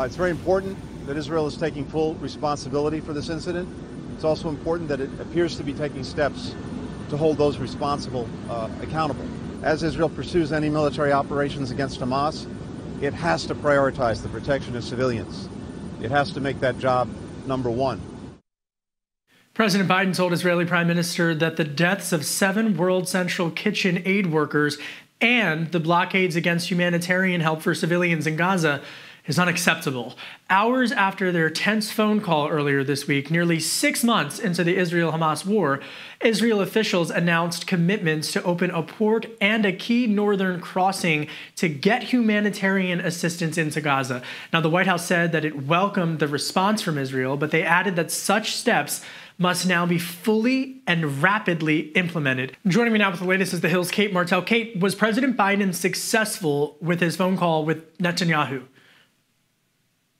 It's very important that Israel is taking full responsibility for this incident. It's also important that it appears to be taking steps to hold those responsible accountable. As Israel pursues any military operations against Hamas, it has to prioritize the protection of civilians. It has to make that job number one. President Biden told Israeli Prime Minister that the deaths of 7 World Central Kitchen aid workers and the blockades against humanitarian help for civilians in Gaza is unacceptable. Hours after their tense phone call earlier this week, nearly 6 months into the Israel-Hamas war, Israel officials announced commitments to open a port and a key northern crossing to get humanitarian assistance into Gaza. Now, the White House said that it welcomed the response from Israel, but they added that such steps must now be fully and rapidly implemented. Joining me now with the latest is The Hill's Cate Martel. Cate, was President Biden successful with his phone call with Netanyahu?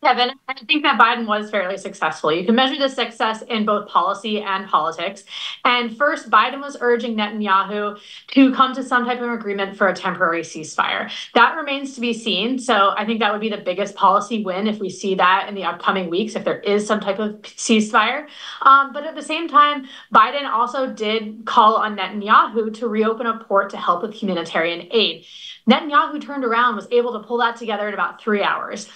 Kevin, I think that Biden was fairly successful. You can measure the success in both policy and politics. And first, Biden was urging Netanyahu to come to some type of agreement for a temporary ceasefire. That remains to be seen. So I think that would be the biggest policy win if we see that in the upcoming weeks, if there is some type of ceasefire. But at the same time, Biden also did call on Netanyahu to reopen a port to help with humanitarian aid. Netanyahu turned around, was able to pull that together in about 3 hours.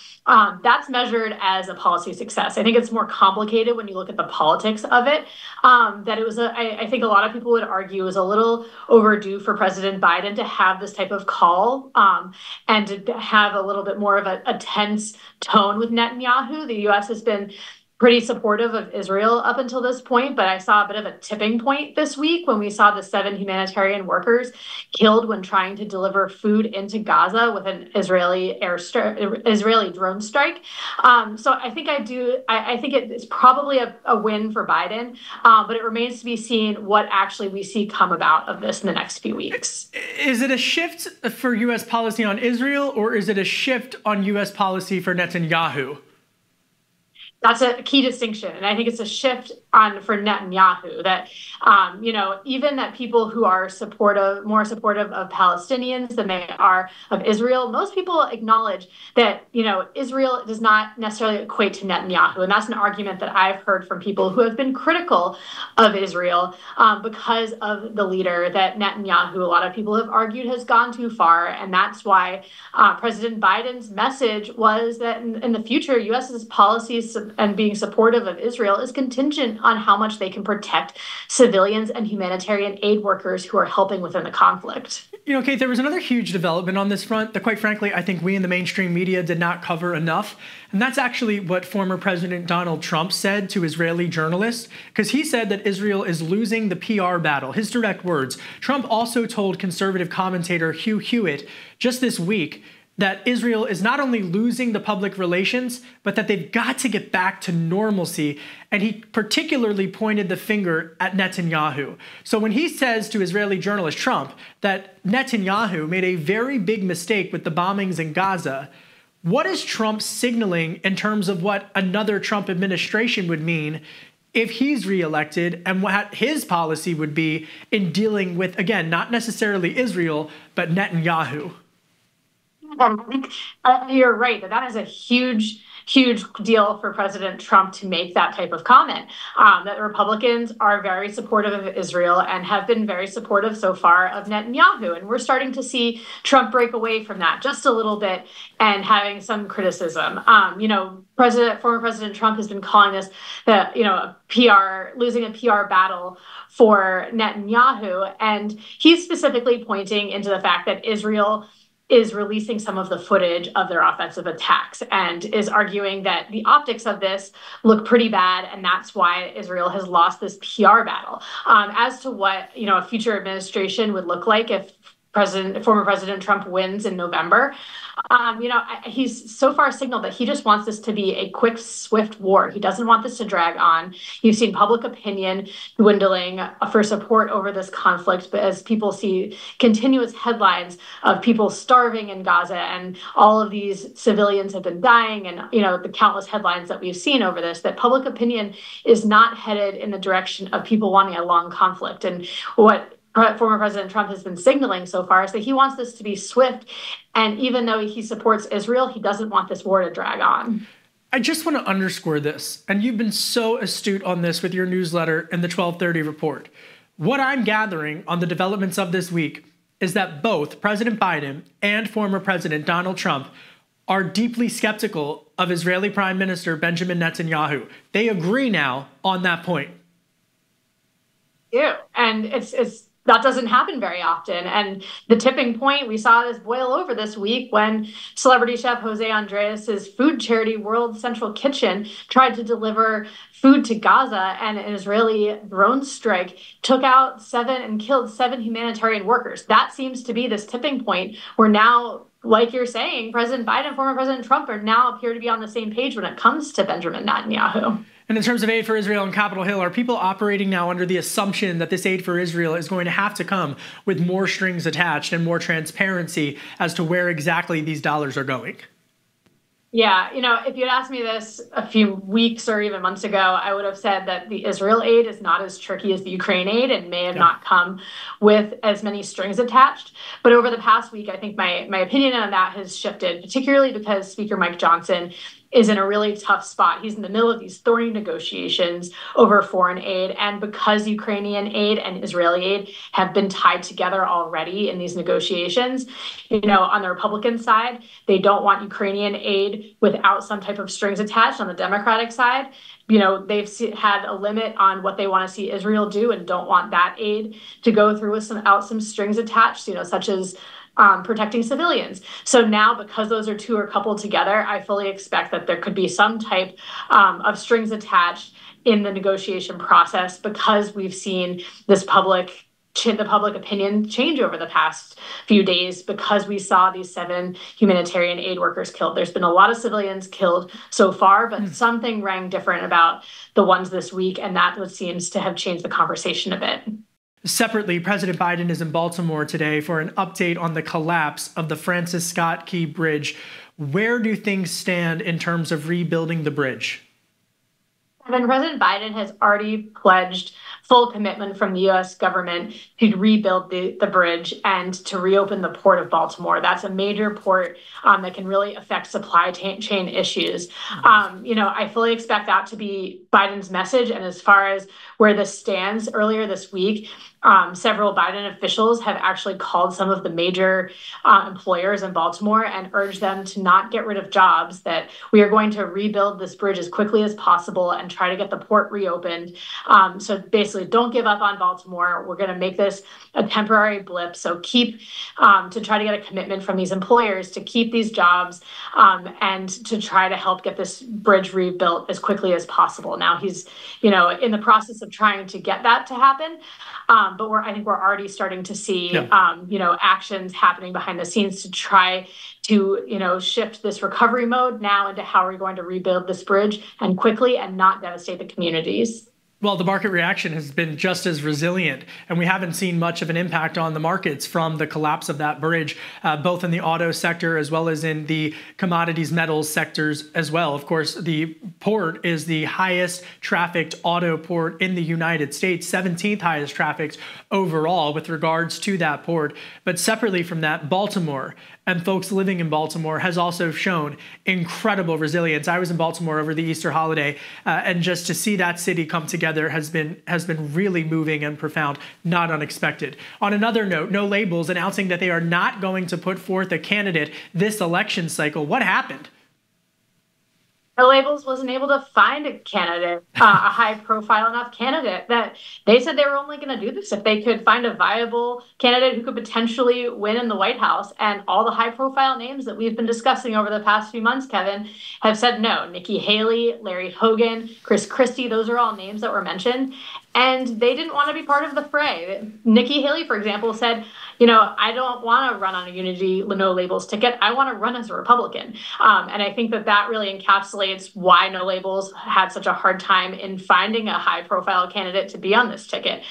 That's measured as a policy success. I think it's more complicated when you look at the politics of it. That it was, I think a lot of people would argue, it was a little overdue for President Biden to have this type of call and to have a little bit more of a tense tone with Netanyahu. The U.S. has been pretty supportive of Israel up until this point, but I saw a bit of a tipping point this week when we saw the 7 humanitarian workers killed when trying to deliver food into Gaza with an Israeli drone strike. So I think I think it's probably a win for Biden, but it remains to be seen what actually we see come about of this in the next few weeks. Is it a shift for U.S. policy on Israel, or is it a shift on U.S. policy for Netanyahu? That's a key distinction. And I think it's a shift for Netanyahu that, even that people who are more supportive of Palestinians than they are of Israel, most people acknowledge that, Israel does not necessarily equate to Netanyahu. And that's an argument that I've heard from people who have been critical of Israel because of the leader that Netanyahu, a lot of people have argued, has gone too far. And that's why President Biden's message was that in the future, U.S.'s policies and being supportive of Israel is contingent on how much they can protect civilians and humanitarian aid workers who are helping within the conflict. Kate, there was another huge development on this front that, quite frankly, I think we in the mainstream media did not cover enough. And that's actually what former President Donald Trump said to Israeli journalists, because he said that Israel is losing the PR battle. His direct words. Trump also told conservative commentator Hugh Hewitt just this week that Israel is not only losing the public relations, but that they've got to get back to normalcy. And he particularly pointed the finger at Netanyahu. So when he says to Israeli journalist Trump that Netanyahu made a very big mistake with the bombings in Gaza, what is Trump signaling in terms of what another Trump administration would mean if he's reelected, and what his policy would be in dealing with, again, not necessarily Israel, but Netanyahu? And I think you're right that is a huge deal for President Trump to make that type of comment, that the Republicans are very supportive of Israel and have been very supportive so far of Netanyahu. And we're starting to see Trump break away from that just a little bit and having some criticism. Former President Trump has been calling this losing a PR battle for Netanyahu. And he's specifically pointing into the fact that Israel is releasing some of the footage of their offensive attacks and is arguing that the optics of this look pretty bad, and that's why Israel has lost this PR battle. As to what a future administration would look like if former President Trump wins in November, he's so far signaled that he just wants this to be a quick, swift war. He doesn't want this to drag on. You've seen public opinion dwindling for support over this conflict, but as people see continuous headlines of people starving in Gaza and all of these civilians have been dying, and the countless headlines that we've seen over this, that public opinion is not headed in the direction of people wanting a long conflict. And what former President Trump has been signaling so far is that he wants this to be swift. And even though he supports Israel, he doesn't want this war to drag on. I just want to underscore this, and you've been so astute on this with your newsletter and the 1230 report. What I'm gathering on the developments of this week is that both President Biden and former President Donald Trump are deeply skeptical of Israeli Prime Minister Benjamin Netanyahu. They agree now on that point. Yeah, and it's that doesn't happen very often. And the tipping point, we saw this boil over this week when celebrity chef Jose Andres' food charity World Central Kitchen tried to deliver food to Gaza, and an Israeli drone strike took out 7 and killed 7 humanitarian workers. That seems to be this tipping point where now, like you're saying, President Biden and former President Trump are now appear to be on the same page when it comes to Benjamin Netanyahu. And in terms of aid for Israel on Capitol Hill, are people operating now under the assumption that this aid for Israel is going to have to come with more strings attached and more transparency as to where exactly these dollars are going? Yeah, if you'd asked me this a few weeks or even months ago, I would have said that the Israel aid is not as tricky as the Ukraine aid and may have not come with as many strings attached. But over the past week, I think my opinion on that has shifted, particularly because Speaker Mike Johnson is in a really tough spot. He's in the middle of these thorny negotiations over foreign aid. And because Ukrainian aid and Israeli aid have been tied together already in these negotiations, on the Republican side, they don't want Ukrainian aid without some type of strings attached. On the Democratic side, they've had a limit on what they want to see Israel do and don't want that aid to go through without some strings attached, such as protecting civilians. So now, because those two are coupled together, I fully expect that there could be some type of strings attached in the negotiation process, because we've seen this the public opinion change over the past few days, because we saw these 7 humanitarian aid workers killed. There's been a lot of civilians killed so far, but something rang different about the ones this week, and that seems to have changed the conversation a bit. Separately, President Biden is in Baltimore today for an update on the collapse of the Francis Scott Key Bridge. Where do things stand in terms of rebuilding the bridge? President Biden has already pledged full commitment from the U.S. government to rebuild the bridge and to reopen the port of Baltimore. That's a major port that can really affect supply chain issues. I fully expect that to be Biden's message. And as far as where this stands, earlier this week, several Biden officials have actually called some of the major employers in Baltimore and urged them to not get rid of jobs, that we are going to rebuild this bridge as quickly as possible and try to get the port reopened. So basically, don't give up on Baltimore. We're going to make this a temporary blip. So keep to try to get a commitment from these employers to keep these jobs and to try to help get this bridge rebuilt as quickly as possible. Now he's, in the process of trying to get that to happen. But I think we're already starting to see, actions happening behind the scenes to try to, shift this recovery mode now into how we're going to rebuild this bridge and quickly and not devastate the communities. Well, the market reaction has been just as resilient, and we haven't seen much of an impact on the markets from the collapse of that bridge, both in the auto sector as well as in the commodities, metals sectors as well. Of course, the port is the highest trafficked auto port in the United States, 17th highest trafficked overall with regards to that port. But separately from that, Baltimore and folks living in Baltimore has also shown incredible resilience. I was in Baltimore over the Easter holiday, and just to see that city come together has been really moving and profound, not unexpected. On another note, No Labels announcing that they are not going to put forth a candidate this election cycle. What happened? No Labels wasn't able to find a candidate, a high-profile enough candidate, that they said they were only going to do this if they could find a viable candidate who could potentially win in the White House. And all the high-profile names that we've been discussing over the past few months, Kevin, have said no. Nikki Haley, Larry Hogan, Chris Christie, those are all names that were mentioned. And they didn't want to be part of the fray. Nikki Haley, for example, said, I don't want to run on a Unity No Labels ticket. I want to run as a Republican. And I think that really encapsulates why No Labels had such a hard time in finding a high-profile candidate to be on this ticket.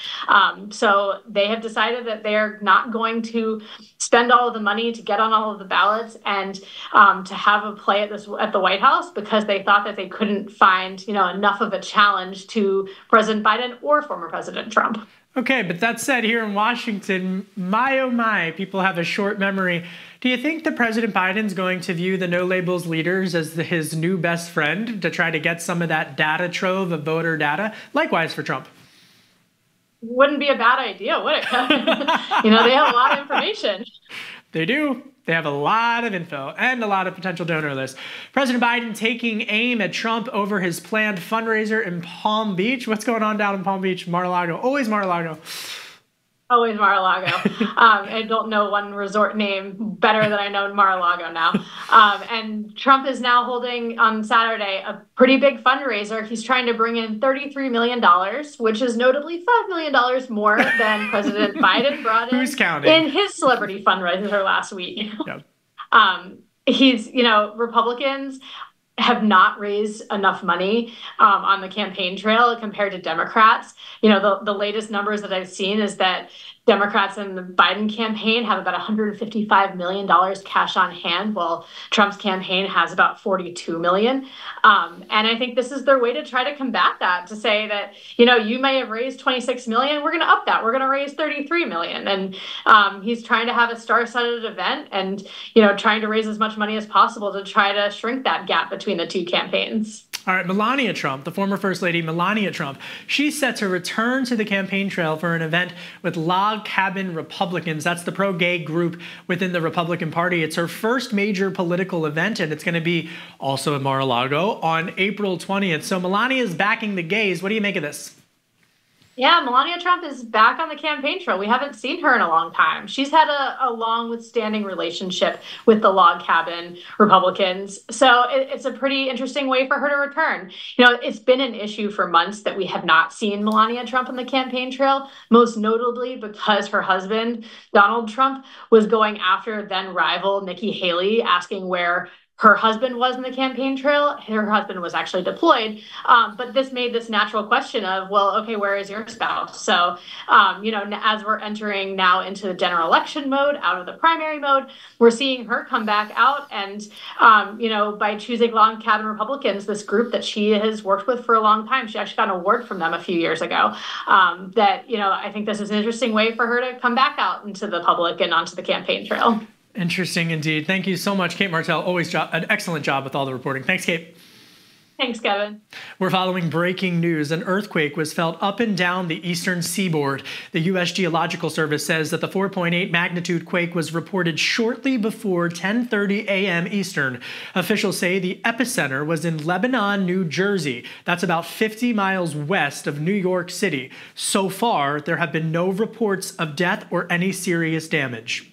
So they have decided that they're not going to spend all of the money to get on all of the ballots and to have a play at the White House, because they thought that they couldn't find enough of a challenge to President Biden or former President Trump. Okay, but that said, here in Washington, my oh my, people have a short memory. Do you think that President Biden's going to view the No Labels leaders as his new best friend to try to get some of that data trove of voter data? Likewise for Trump. Wouldn't be a bad idea, would it? They have a lot of information. They do. They have a lot of info and a lot of potential donor lists. President Biden taking aim at Trump over his planned fundraiser in Palm Beach. What's going on down in Palm Beach? Mar-a-Lago. Always Mar-a-Lago. Always Mar-a-Lago. I don't know one resort name better than I know Mar-a-Lago now. And Trump is now holding on Saturday a pretty big fundraiser. He's trying to bring in $33 million, which is notably $5 million more than President Biden brought in. Who's counting? In his celebrity fundraiser last week. Yep. Republicans have not raised enough money on the campaign trail compared to Democrats. The latest numbers that I've seen is that Democrats in the Biden campaign have about $155 million cash on hand, while Trump's campaign has about $42 million. And I think this is their way to try to combat that, to say that, you may have raised $26 million, we're going to up that. We're going to raise $33 million. And he's trying to have a star-studded event and, trying to raise as much money as possible to try to shrink that gap between the two campaigns. All right, Melania Trump, the former First Lady Melania Trump, she's set to return to the campaign trail for an event with Log Cabin Republicans. That's the pro-gay group within the Republican Party. It's her first major political event, and it's going to be also in Mar-a-Lago on April 20th. So Melania is backing the gays. What do you make of this? Yeah, Melania Trump is back on the campaign trail. We haven't seen her in a long time. She's had a long withstanding relationship with the Log Cabin Republicans. So it's a pretty interesting way for her to return. It's been an issue for months that we have not seen Melania Trump on the campaign trail, most notably because her husband, Donald Trump, was going after then rival Nikki Haley, asking where her husband was in the campaign trail. Her husband was actually deployed. But this made this natural question of, well, okay, where is your spouse? So, as we're entering now into the general election mode, out of the primary mode, we're seeing her come back out. And, by choosing Log Cabin Republicans, this group that she has worked with for a long time, she actually got an award from them a few years ago. I think this is an interesting way for her to come back out into the public and onto the campaign trail. Interesting indeed. Thank you so much, Cate Martel. Always an excellent job with all the reporting. Thanks, Cate. Thanks, Kevin. We're following breaking news. An earthquake was felt up and down the eastern seaboard. The U.S. Geological Service says that the 4.8 magnitude quake was reported shortly before 10:30 a.m. Eastern. Officials say the epicenter was in Lebanon, New Jersey. That's about 50 miles west of New York City. So far, there have been no reports of death or any serious damage.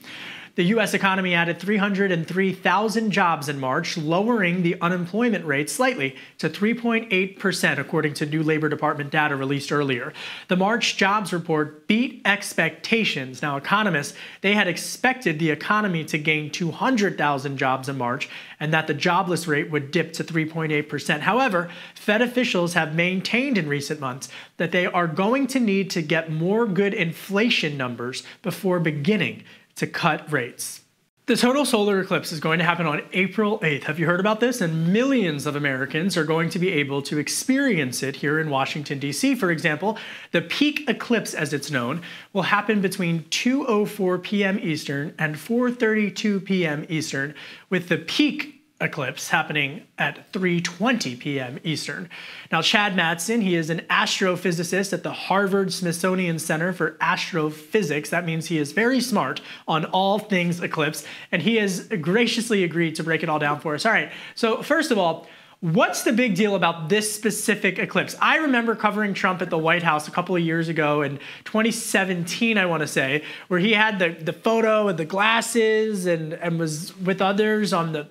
The U.S. economy added 303,000 jobs in March, lowering the unemployment rate slightly to 3.8%, according to new Labor Department data released earlier. The March jobs report beat expectations. Now, economists, they had expected the economy to gain 200,000 jobs in March and that the jobless rate would dip to 3.8%. However, Fed officials have maintained in recent months that they are going to need to get more good inflation numbers before beginning to cut rates. The total solar eclipse is going to happen on April 8th. Have you heard about this? And millions of Americans are going to be able to experience it here in Washington, D.C. For example, the peak eclipse, as it's known, will happen between 2:04 p.m. Eastern and 4:32 p.m. Eastern, with the peak eclipse happening at 3:20 p.m. Eastern. Now, Chad Mattson, he is an astrophysicist at the Harvard-Smithsonian Center for Astrophysics. That means he is very smart on all things eclipse, and he has graciously agreed to break it all down for us. All right, so first of all, what's the big deal about this specific eclipse? I remember covering Trump at the White House a couple of years ago in 2017, I want to say, where he had the photo and the glasses and was with others on the,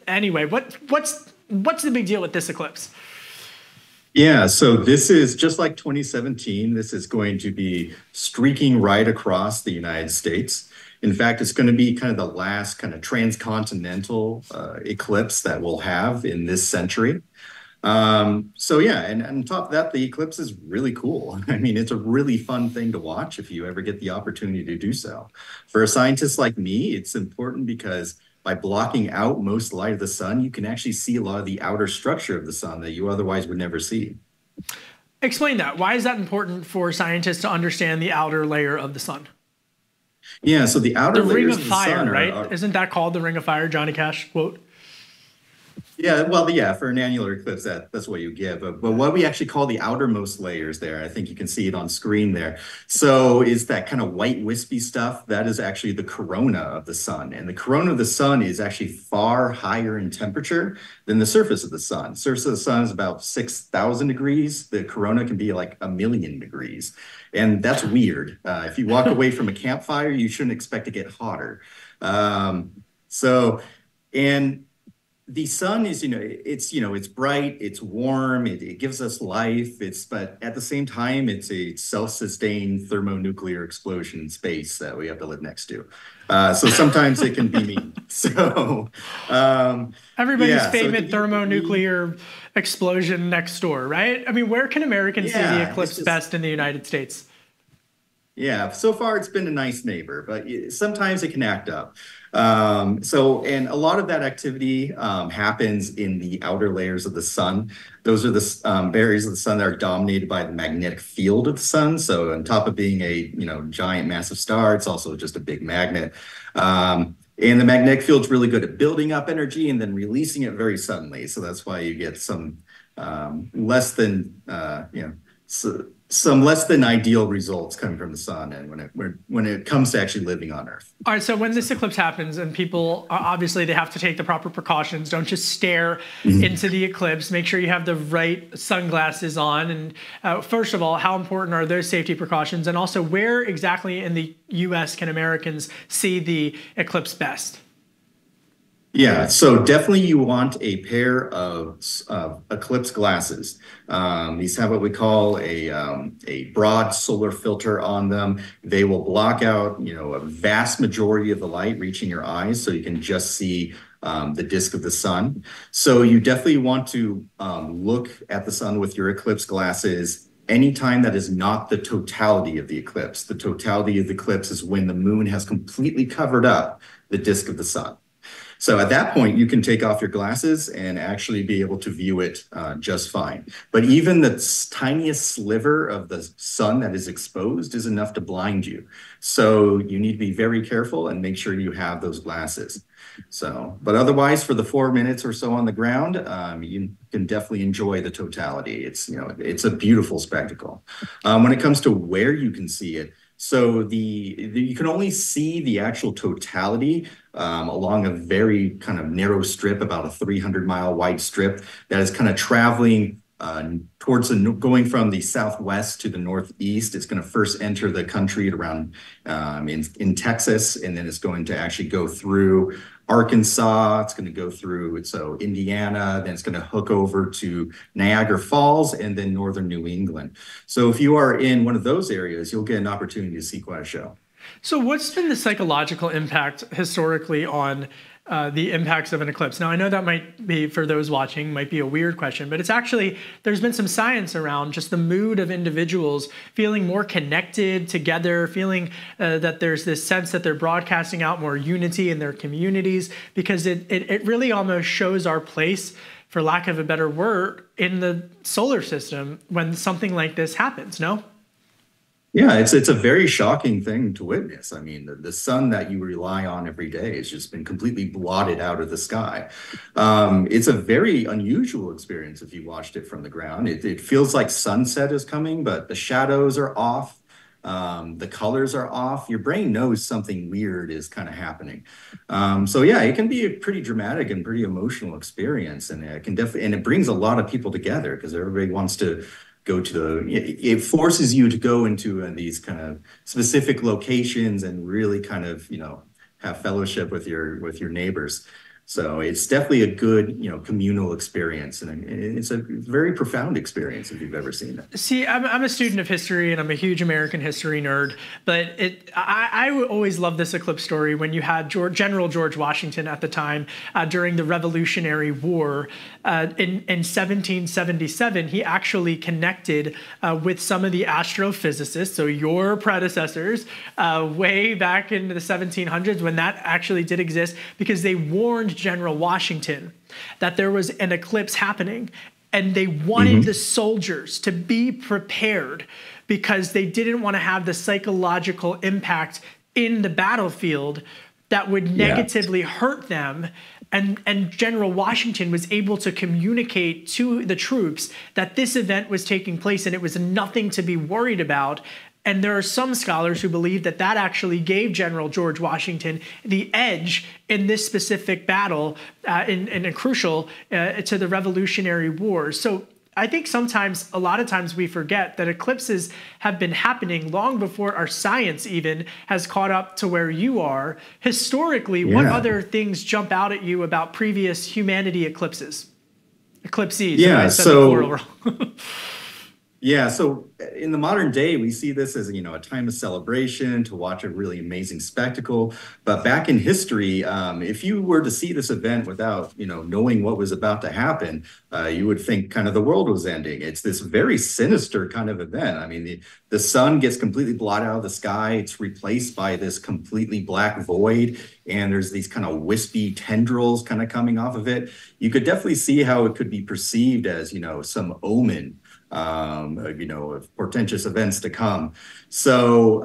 anyway, what's the big deal with this eclipse? Yeah, so this is just like 2017. This is going to be streaking right across the United States. In fact, it's going to be kind of the last kind of transcontinental eclipse that we'll have in this century. So yeah, and on top of that, the eclipse is really cool. I mean, it's a really fun thing to watch if you ever get the opportunity to do so. For a scientist like me, it's important because by blocking out most light of the sun, you can actually see a lot of the outer structure of the sun that you otherwise would never see. Explain that. Why is that important for scientists to understand the outer layer of the sun? Yeah, so the outer ring layers of of the fire, sun right? Isn't that called the ring of fire, Johnny Cash quote? Yeah, well, yeah, for an annular eclipse, that's what you get. But what we actually call the outermost layers there, I think you can see it on screen there. So is that kind of white wispy stuff, that is actually the corona of the sun. And the corona of the sun is actually far higher in temperature than the surface of the sun. Surface of the sun is about 6,000 degrees. The corona can be like 1,000,000 degrees. And that's weird. If you walk away from a campfire, you shouldn't expect to get hotter. And the sun is, it's bright, it's warm, it gives us life. But at the same time, it's a self-sustained thermonuclear explosion in space that we have to live next to. So sometimes it can be mean. So everybody's favorite thermonuclear explosion next door, right? I mean, where can Americans see the eclipse best in the United States? Yeah, so far it's been a nice neighbor, but sometimes it can act up. And a lot of that activity happens in the outer layers of the sun. Those are the areas of the sun that are dominated by the magnetic field of the sun. So on top of being a giant massive star, it's also just a big magnet. And the magnetic field's really good at building up energy and then releasing it very suddenly. So that's why you get some less than some less than ideal results coming from the sun, and when it comes to actually living on Earth. All right, so when this eclipse happens, and people obviously they have to take the proper precautions. Don't just stare into the eclipse. Make sure you have the right sunglasses on. And first of all, how important are those safety precautions? And also, where exactly in the U.S. can Americans see the eclipse best? Yeah, so definitely you want a pair of eclipse glasses. These have what we call a broad solar filter on them. They will block out, a vast majority of the light reaching your eyes, so you can just see the disk of the sun. So you definitely want to look at the sun with your eclipse glasses anytime that is not the totality of the eclipse. The totality of the eclipse is when the moon has completely covered up the disk of the sun. So at that point, you can take off your glasses and actually be able to view it just fine. But even the tiniest sliver of the sun that is exposed is enough to blind you. So you need to be very careful and make sure you have those glasses. But otherwise, for the 4 minutes or so on the ground, you can definitely enjoy the totality. It's a beautiful spectacle. When it comes to where you can see it, so you can only see the actual totality along a very kind of narrow strip, about a 300-mile wide strip that is kind of traveling going from the southwest to the northeast. It's going to first enter the country at around in Texas, and then it's going to actually go through Arkansas. It's going to go through Indiana, then it's going to hook over to Niagara Falls, and then northern New England. So if you are in one of those areas, you'll get an opportunity to see quite a show. So what's been the psychological impact historically on the impacts of an eclipse? Now, I know that might be, for those watching, might be a weird question, but it's actually, there's been some science around just the mood of individuals feeling more connected together, feeling that there's this sense that they're broadcasting out more unity in their communities, because it really almost shows our place, for lack of a better word, in the solar system when something like this happens, no? Yeah, it's a very shocking thing to witness. I mean, the sun that you rely on every day has just been completely blotted out of the sky. It's a very unusual experience if you watched it from the ground. It feels like sunset is coming, but the shadows are off. The colors are off. Your brain knows something weird is kind of happening. So yeah, it can be a pretty dramatic and pretty emotional experience, and it brings a lot of people together because everybody wants to go to it forces you to go into these kind of specific locations and really kind of, have fellowship with your neighbors. So it's definitely a good, communal experience, and it's a very profound experience if you've ever seen it. See, I'm a student of history, and I'm a huge American history nerd, but I always loved this eclipse story when you had General George Washington at the time during the Revolutionary War. In 1777, he actually connected with some of the astrophysicists, so your predecessors, way back in the 1700s when that actually did exist, because they warned General Washington that there was an eclipse happening. And they wanted the soldiers to be prepared because they didn't want to have the psychological impact in the battlefield that would negatively hurt them. And General Washington was able to communicate to the troops that this event was taking place and it was nothing to be worried about. And there are some scholars who believe that that actually gave General George Washington the edge in this specific battle and crucial to the Revolutionary War. So I think a lot of times we forget that eclipses have been happening long before our science even has caught up to where you are. Historically, what other things jump out at you about previous humanity eclipses? Eclipses. Yeah, so yeah, so in the modern day, we see this as, a time of celebration, to watch a really amazing spectacle. But back in history, if you were to see this event without, knowing what was about to happen, you would think kind of the world was ending. It's this very sinister kind of event. I mean, the sun gets completely blotted out of the sky. It's replaced by this completely black void. And there's these kind of wispy tendrils kind of coming off of it. You could definitely see how it could be perceived as, some omen of portentous events to come. So,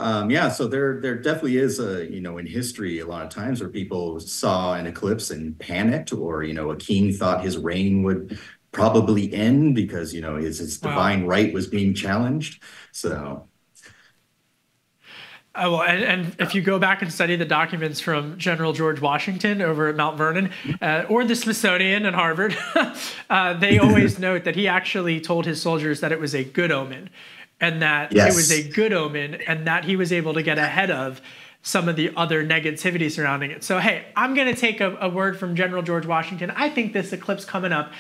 so there definitely is in history, a lot of times where people saw an eclipse and panicked, or, a king thought his reign would probably end because, his divine right was being challenged. So. Well, and if you go back and study the documents from General George Washington over at Mount Vernon or the Smithsonian and Harvard, they always note that he actually told his soldiers that it was a good omen, and that it was a good omen, and that he was able to get ahead of some of the other negativity surrounding it. So, hey, I'm going to take a word from General George Washington. I think this eclipse coming up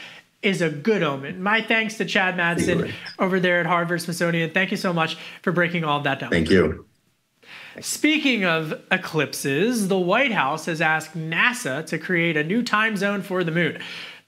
is a good omen. My thanks to Chad Madsen over there at Harvard Smithsonian. Thank you so much for breaking all of that down. Thank you. Speaking of eclipses, the White House has asked NASA to create a new time zone for the moon.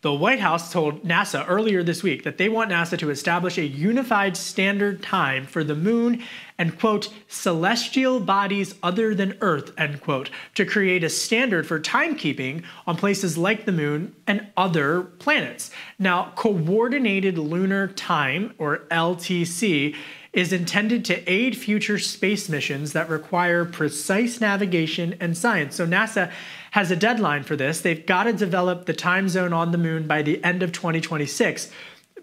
The White House told NASA earlier this week that they want NASA to establish a unified standard time for the moon and, quote, celestial bodies other than Earth, end quote, to create a standard for timekeeping on places like the moon and other planets. Now, Coordinated Lunar Time, or LTC, is intended to aid future space missions that require precise navigation and science. So NASA has a deadline for this. They've got to develop the time zone on the moon by the end of 2026.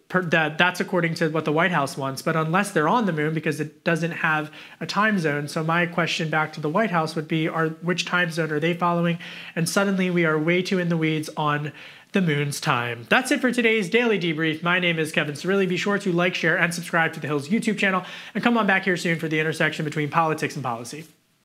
That's according to what the White House wants. But unless they're on the moon, because it doesn't have a time zone. So my question back to the White House would be, which time zone are they following? And suddenly we are way too in the weeds on the moon's time. That's it for today's Daily Debrief. My name is Kevin Cirilli. Be sure to like, share, and subscribe to The Hill's YouTube channel. And come on back here soon for the intersection between politics and policy.